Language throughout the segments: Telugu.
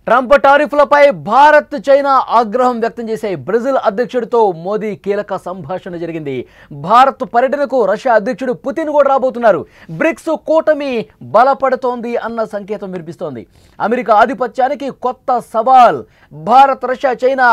ట్రంప్ టారిఫ్లపై భారత్ చైనా ఆగ్రహం వ్యక్తం చేసే బ్రెజిల్ అధ్యక్షుడితో మోదీ కీలక సంభాషణ జరిగింది. భారత్ పర్యటనకు రష్యా అధ్యక్షుడు పుతిన్ కూడా రాబోతున్నారు. బ్రిక్స్ కూటమి బలపడుతోంది అన్న సంకేతం వినిపిస్తోంది. అమెరికా ఆధిపత్యానికి కొత్త సవాల్. భారత్, రష్యా, చైనా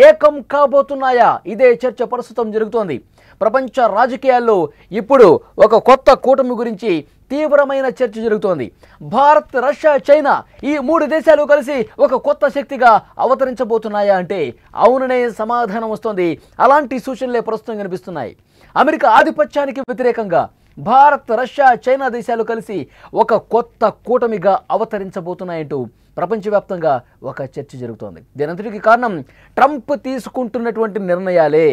ఏకం కాబోతున్నాయా? ఇదే చర్చ ప్రస్తుతం జరుగుతోంది. ప్రపంచ రాజకీయాల్లో ఇప్పుడు ఒక కొత్త కూటమి గురించి తీవ్రమైన చర్చ జరుగుతోంది. భారత్, రష్యా, చైనా ఈ మూడు దేశాలు కలిసి ఒక కొత్త శక్తిగా అవతరించబోతున్నాయా అంటే అవుననే సమాధానం వస్తోంది. అలాంటి సూచనలే ప్రస్తుతం కనిపిస్తున్నాయి. అమెరికా ఆధిపత్యానికి వ్యతిరేకంగా భారత్, రష్యా, చైనా దేశాలు కలిసి ఒక కొత్త కూటమిగా అవతరించబోతున్నాయంటూ ప్రపంచవ్యాప్తంగా ఒక చర్చ జరుగుతోంది. దీనంతటికి కారణం ట్రంప్ తీసుకుంటున్నటువంటి నిర్ణయాలే.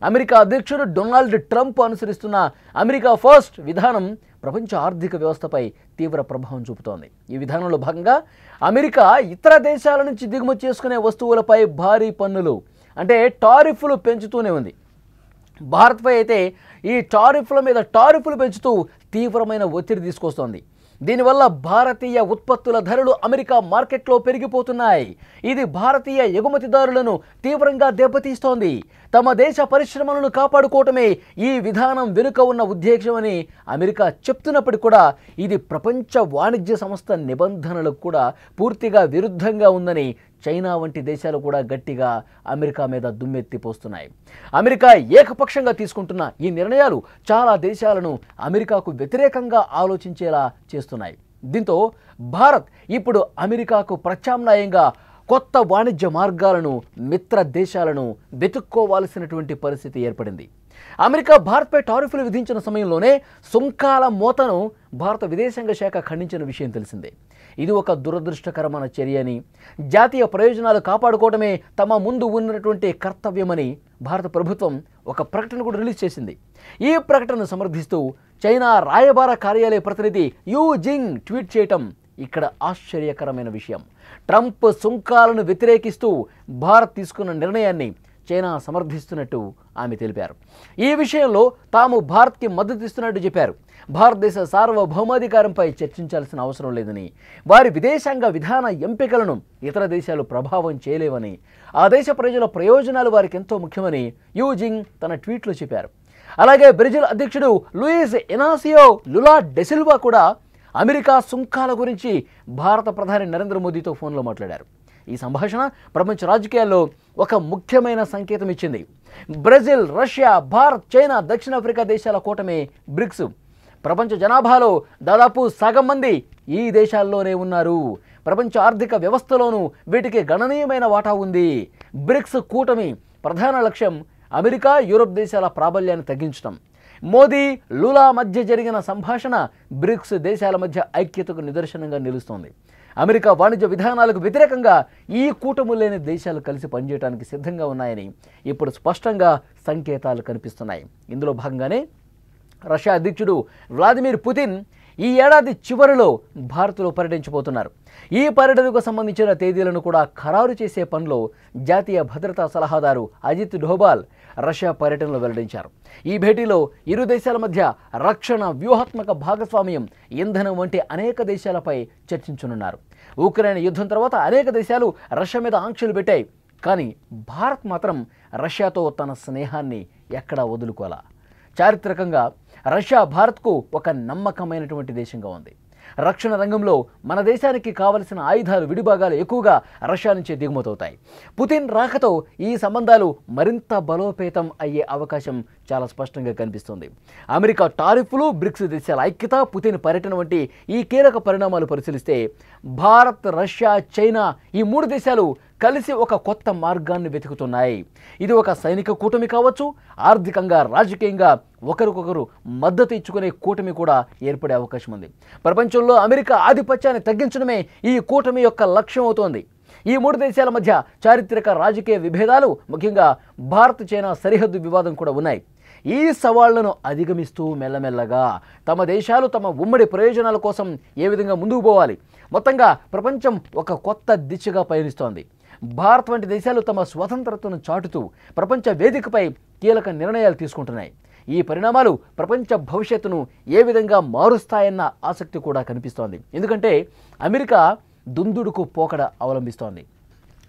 అమెరికా అధ్యక్షుడు డొనాల్డ్ ట్రంప్ అనుసరిస్తున్న అమెరికా ఫస్ట్ విధానం ప్రపంచ ఆర్థిక వ్యవస్థపై తీవ్ర ప్రభావం చూపుతోంది. ఈ విధానంలో భాగంగా అమెరికా ఇతర దేశాల నుంచి దిగుమతి చేసుకునే వస్తువులపై భారీ పన్నులు అంటే టారిఫ్లు పెంచుతూనే ఉంది. భారత్పై అయితే ఈ టారిఫ్ల మీద టారిఫ్లు పెంచుతూ తీవ్రమైన ఒత్తిడి తీసుకొస్తోంది. దీనివల్ల భారతీయ ఉత్పత్తుల ధరలు అమెరికా మార్కెట్లో పెరిగిపోతున్నాయి. ఇది భారతీయ ఎగుమతిదారులను తీవ్రంగా దెబ్బతీస్తోంది. తమ దేశ పరిశ్రమలను కాపాడుకోవటమే ఈ విధానం వెనుక ఉన్న ఉద్దేశమని అమెరికా చెప్తున్నప్పటికీ కూడా ఇది ప్రపంచ వాణిజ్య సంస్థ నిబంధనలకు కూడా పూర్తిగా విరుద్ధంగా ఉందని చైనా వంటి దేశాలు కూడా గట్టిగా అమెరికా మీద దుమ్మెత్తిపోస్తున్నాయి. అమెరికా ఏకపక్షంగా తీసుకుంటున్న ఈ నిర్ణయాలు చాలా దేశాలను అమెరికాకు వ్యతిరేకంగా ఆలోచించేలా చేస్తున్నాయి. దీంతో భారత్ ఇప్పుడు అమెరికాకు ప్రత్యామ్నాయంగా కొత్త వాణిజ్య మార్గాలను, మిత్ర దేశాలను వెతుక్కోవాల్సినటువంటి పరిస్థితి ఏర్పడింది. అమెరికా భారత్పై టారిఫ్లు విధించిన సమయంలోనే సుంకాల మోతను భారత విదేశాంగ శాఖ ఖండించిన విషయం తెలిసిందే. ఇది ఒక దురదృష్టకరమైన చర్య అని, జాతీయ ప్రయోజనాలు కాపాడుకోవడమే తమ ముందు ఉన్నటువంటి కర్తవ్యమని భారత ప్రభుత్వం ఒక ప్రకటన కూడా రిలీజ్ చేసింది. ఈ ప్రకటనను సమర్థిస్తూ చైనా రాయబార కార్యాలయ ప్రతినిధి యూ జింగ్ ట్వీట్ చేయటం ఇక్కడ ఆశ్చర్యకరమైన విషయం. ట్రంప్ సుంకాలను వ్యతిరేకిస్తూ భారత్ తీసుకున్న నిర్ణయాన్ని చైనా సమర్థిస్తున్నట్టు ఆమె తెలిపారు. ఈ విషయంలో తాము భారత్కి మద్దతు ఇస్తున్నట్టు చెప్పారు. భారతదేశ సార్వభౌమాధికారంపై చర్చించాల్సిన అవసరం లేదని, వారి విదేశాంగ విధాన ఎంపికలను ఇతర దేశాలు ప్రభావం చేయలేవని, ఆ దేశ ప్రజల ప్రయోజనాలు వారికి ఎంతో ముఖ్యమని యూ జింగ్ తన ట్వీట్లో చెప్పారు. అలాగే బ్రెజిల్ అధ్యక్షుడు లూయిస్ ఇనాసియో లులా డెసిల్వా కూడా అమెరికా సుంకాల గురించి భారత ప్రధాని నరేంద్ర మోదీతో ఫోన్లో మాట్లాడారు. ఈ సంభాషణ ప్రపంచ రాజకీయాల్లో ఒక ముఖ్యమైన సంకేతం ఇచ్చింది. బ్రెజిల్, రష్యా, భారత్, చైనా, దక్షిణాఫ్రికా దేశాల కూటమి బ్రిక్స్. ప్రపంచ జనాభాలో దాదాపు సగం మంది ఈ దేశాల్లోనే ఉన్నారు. ప్రపంచ ఆర్థిక వ్యవస్థలోనూ వీటికి గణనీయమైన వాటా ఉంది. బ్రిక్స్ కూటమి ప్రధాన లక్ష్యం అమెరికా, యూరోప్ దేశాల ప్రాబల్యాన్ని తగ్గించడం. మోదీ, లులా మధ్య జరిగిన సంభాషణ బ్రిక్స్ దేశాల మధ్య ఐక్యతకు నిదర్శనంగా నిలుస్తోంది. అమెరికా వాణిజ్య విధానాలకు వ్యతిరేకంగా ఈ కూటమి లేని దేశాలు కలిసి పనిచేయడానికి సిద్ధంగా ఉన్నాయని ఇప్పుడు స్పష్టంగా సంకేతాలు కనిపిస్తున్నాయి. ఇందులో భాగంగానే రష్యా అధ్యక్షుడు వ్లాదిమిర్ పుతిన్ ఈ ఏడాది చివరిలో భారత్లో పర్యటించబోతున్నారు. ఈ పర్యటనకు సంబంధించిన తేదీలను కూడా ఖరారు చేసే పనిలో జాతీయ భద్రతా సలహాదారు అజిత్ డోభాల్ రష్యా పర్యటనలో వెల్లడించారు. ఈ భేటీలో ఇరు దేశాల మధ్య రక్షణ, వ్యూహాత్మక భాగస్వామ్యం, ఇంధనం వంటి అనేక దేశాలపై చర్చించనున్నారు. ఉక్రెయిన్ యుద్ధం తర్వాత అనేక దేశాలు రష్యా మీద ఆంక్షలు పెట్టాయి. కానీ భారత్ మాత్రం రష్యాతో తన స్నేహాన్ని ఎక్కడా వదులుకోలా. చారిత్రకంగా రష్యా భారత్కు ఒక నమ్మకమైనటువంటి దేశంగా ఉంది. రక్షణ రంగంలో మన దేశానికి కావలసిన ఆయుధాలు, విడిభాగాలు ఎక్కువగా రష్యా నుంచే దిగుమతవుతాయి. పుతిన్ రాకతో ఈ సంబంధాలు మరింత బలోపేతం అయ్యే అవకాశం చాలా స్పష్టంగా కనిపిస్తుంది. అమెరికా టారిఫ్లు, బ్రిక్స్ దేశాల ఐక్యత, పుతిన్ పర్యటన వంటి ఈ కీలక పరిణామాలు పరిశీలిస్తే భారత్, రష్యా, చైనా ఈ మూడు దేశాలు కలిసి ఒక కొత్త మార్గాన్ని వెతుకుతున్నాయి. ఇది ఒక సైనిక కూటమి కావచ్చు, ఆర్థికంగా, రాజకీయంగా ఒకరికొకరు మద్దతు ఇచ్చుకునే కూటమి కూడా ఏర్పడే అవకాశం ఉంది. ప్రపంచంలో అమెరికా ఆధిపత్యాన్ని తగ్గించడమే ఈ కూటమి యొక్క లక్ష్యం అవుతోంది. ఈ మూడు దేశాల మధ్య చారిత్రక రాజకీయ విభేదాలు, ముఖ్యంగా భారత్, చైనా సరిహద్దు వివాదం కూడా ఉన్నాయి. ఈ సవాళ్లను అధిగమిస్తూ మెల్లమెల్లగా తమ దేశాలు తమ ఉమ్మడి ప్రయోజనాల కోసం ఏ విధంగా ముందుకు పోవాలి, మొత్తంగా ప్రపంచం ఒక కొత్త దిశగా పయనిస్తోంది. భారత్ వంటి దేశాలు తమ స్వతంత్రతను చాటుతూ ప్రపంచ వేదికపై కీలక నిర్ణయాలు తీసుకుంటున్నాయి. ఈ పరిణామాలు ప్రపంచ భవిష్యత్తును ఏ విధంగా మారుస్తాయన్న ఆసక్తి కూడా కనిపిస్తోంది. ఎందుకంటే అమెరికా దుందుడుకు పోకడ అవలంబిస్తోంది.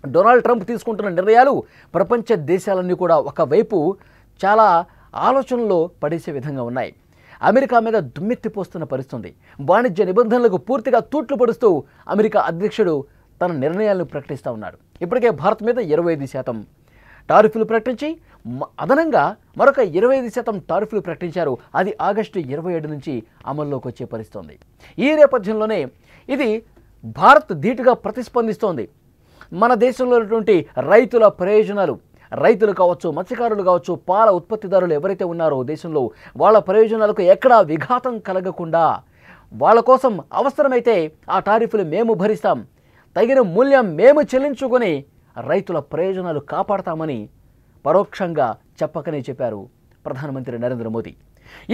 డొనాల్డ్ ట్రంప్ తీసుకుంటున్న నిర్ణయాలు ప్రపంచ దేశాలన్నీ కూడా ఒకవైపు చాలా ఆలోచనలో పడేసే విధంగా ఉన్నాయి. అమెరికా మీద దుమ్మెత్తిపోస్తున్న పరిస్థితి. వాణిజ్య నిబంధనలకు పూర్తిగా తూట్లు పడుస్తూ అమెరికా అధ్యక్షుడు తన నిర్ణయాలను ప్రకటిస్తూ ఉన్నాడు. ఇప్పటికే భారత్ మీద 25% టారిఫ్లు ప్రకటించి అదనంగా మరొక 25% టారిఫ్లు ప్రకటించారు. అది ఆగస్టు 27 నుంచి అమల్లోకి వచ్చే పరిస్థితి. ఈ నేపథ్యంలోనే ఇది భారత్ ధీటుగా ప్రతిస్పందిస్తోంది. మన దేశంలో ఉన్నటువంటి రైతుల ప్రయోజనాలు, రైతులు కావచ్చు, మత్స్యకారులు కావచ్చు, పాల ఉత్పత్తిదారులు ఎవరైతే ఉన్నారో దేశంలో వాళ్ళ ప్రయోజనాలకు ఎక్కడా విఘాతం కలగకుండా వాళ్ళ కోసం అవసరమైతే ఆ టారిఫ్లు మేము భరిస్తాం, తగిన మూల్యం మేము చెల్లించుకొని రైతుల ప్రయోజనాలు కాపాడతామని పరోక్షంగా చెప్పకనే చెప్పారు ప్రధానమంత్రి నరేంద్ర మోదీ.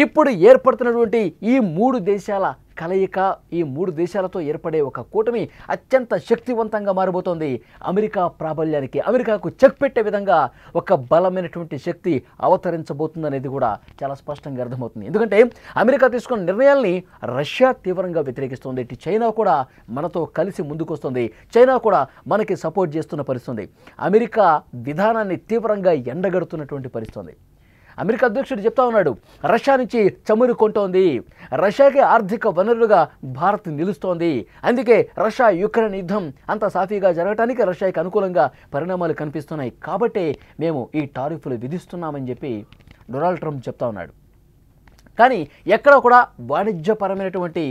ఇప్పుడు ఏర్పడుతున్నటువంటి ఈ 3 దేశాల కలయిక, ఈ 3 దేశాలతో ఏర్పడే ఒక కూటమి అత్యంత శక్తివంతంగా మారబోతోంది. అమెరికా ప్రాబల్యానికి, అమెరికాకు చెక్ పెట్టే విధంగా ఒక బలమైనటువంటి శక్తి అవతరించబోతుందనేది కూడా చాలా స్పష్టంగా అర్థమవుతుంది. ఎందుకంటే అమెరికా తీసుకున్న నిర్ణయాల్ని రష్యా తీవ్రంగా వ్యతిరేకిస్తుంది. ఇటు చైనా కూడా మనతో కలిసి ముందుకొస్తుంది. చైనా కూడా మనకి సపోర్ట్ చేస్తున్న పరిస్థితి. అమెరికా విధానాన్ని తీవ్రంగా ఎండగడుతున్నటువంటి పరిస్థితి. అమెరికా అధ్యక్షుడు చెప్తా ఉన్నాడు, రష్యా నుంచి చమురు కొంటోంది, రష్యాకి ఆర్థిక వనరులుగా భారత్ నిలుస్తోంది, అందుకే రష్యా యుక్రెయిన్ యుద్ధం అంత సాఫీగా జరగడానికి రష్యాకి అనుకూలంగా పరిణామాలు కనిపిస్తున్నాయి, కాబట్టే మేము ఈ టారిఫ్లు విధిస్తున్నామని చెప్పి డొనాల్డ్ ట్రంప్ చెప్తా ఉన్నాడు. కానీ ఎక్కడ కూడా వాణిజ్యపరమైనటువంటి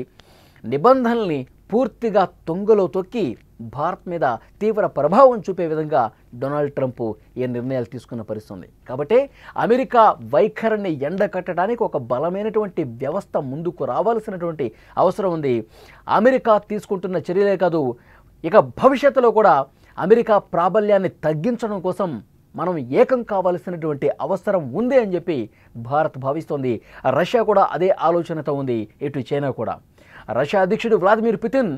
నిబంధనల్ని పూర్తిగా తొంగలో తొక్కి భారత్ మీద తీవ్ర ప్రభావం చూపే విధంగా డొనాల్డ్ ట్రంప్ ఈ నిర్ణయాలు తీసుకున్న పరిస్థితి. కాబట్టి అమెరికా వైఖరిని ఎండకట్టడానికి ఒక బలమైనటువంటి వ్యవస్థ ముందుకు రావాల్సినటువంటి అవసరం ఉంది. అమెరికా తీసుకుంటున్న చర్యలే కాదు, ఇక భవిష్యత్తులో కూడా అమెరికా ప్రాబల్యాన్ని తగ్గించడం కోసం మనం ఏకం కావాల్సినటువంటి అవసరం ఉంది అని చెప్పి భారత్ భావిస్తోంది. రష్యా కూడా అదే ఆలోచనతో ఉంది, ఇటు చైనా కూడా. రష్యా అధ్యక్షుడు వ్లాదిమిర్ పుతిన్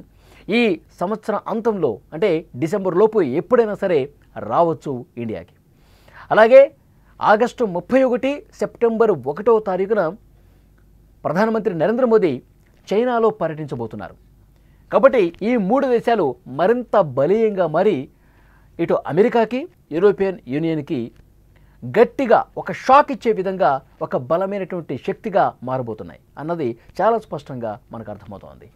ఈ సంవత్సరం అంతంలో అంటే డిసెంబర్ లోపు ఎప్పుడైనా సరే రావచ్చు ఇండియాకి. అలాగే ఆగస్టు 31, సెప్టెంబర్ 1వ తారీఖున ప్రధానమంత్రి నరేంద్ర మోదీ చైనాలో పర్యటించబోతున్నారు. కాబట్టి ఈ 3 దేశాలు మరింత బలీయంగా మారి ఇటు అమెరికాకి, యూరోపియన్ యూనియన్కి గట్టిగా ఒక షాక్ ఇచ్చే విధంగా ఒక బలమైనటువంటి శక్తిగా మారబోతున్నాయి అన్నది చాలా స్పష్టంగా మనకు అర్థమవుతోంది.